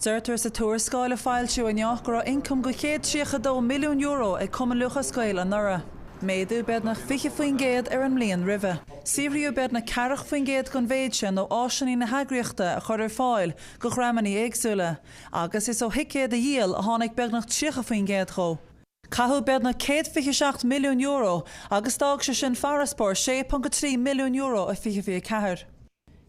Deirtear sa tuairiscáil a fáilte in neach go raibh income go 132 milliún euro ag cumann luchascáil an nura. Méadú bed nach 50% ar an mbliain roimhe. Siomhríú bed na 40% gon bhéid sin ó áisinaí na heagraíochta a chur ar fáil go chreamaní éagsúla, agus is ó hicéad a díal a tháinig bed nach 30% cho. Caithú bed na 127 milliún euro agus dág sé sin faraspóir 6.3 milliún euro a 2024.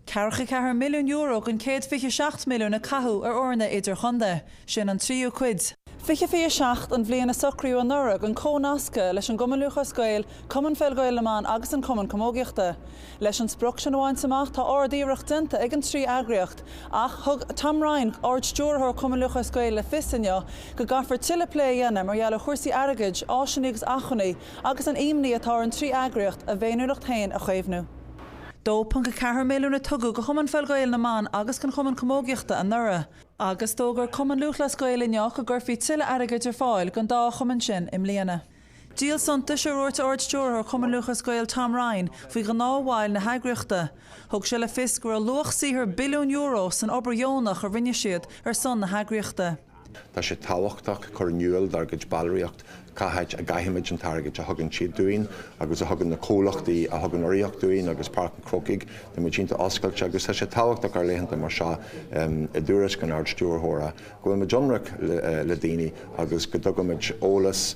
Carcha 4 milliún euro gon 127 milliún a caithú ar orna idir chunda, sin an 3 cuid. 2027 an bbliana socrú an nura gon cónasca leis an gomanluchascail, cumann feilgáil amán agus an cumann comógiachta. Leis an sprioc sin bhain samach tá ardíireacht dinta ag an trí eagraíocht, ach thug tamráin ard stúrthór cumanluchascail le fisanne go gafar tuile lé dhéanam mar dheala chuirsaí airgeid, áisinaígus achanaí agus an imní atá an trí eagraíocht a bhéanúlacht tain a chaomhnú. 2.4 milliún a tugu go chumann feilgáil na man agus gan chumann comógiachta an nura. Agus tógur cumann luchlascail ineach a gurfaí tuile airgeid ar fáil gan dá chumann sin im mbliana. Díal santa sé ruirta ardstúrthór cumann luchascail tamráin faoi go námháil na heagraíochta. Thug sé le fios gur luach saothar billiún euro san obair dheonach a rinne siad ar son na heagraíochta. Tá sé táhachtach chur nniuil dargaid bailíocht caite a gaiimiid an targaid a thugann siad dúin, agus a thugann na cólachtaí a thugann oíocht dúin agus park an crocaig na muidínta oscailte agus tá sé táhachtach ar léhananta mar seo i dúras gan ardstúrthóra. Go bhfuil deonrach le daoine agus go dtugamid ólas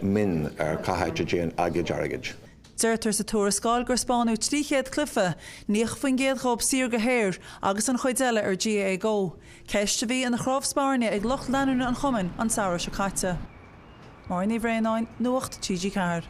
min ar caite déan agaid airgeid. Deirtear sa tuairiscáil gur spáinú 300 cluife, níoch faoin géad chomh siar go héir agus an chuid eile ar GA go. Ceiste bhí an na chrábhspáirne ag locht leanúna an chumann an saothraithe caite. Mar ní bhréanáin NUACHT TG4.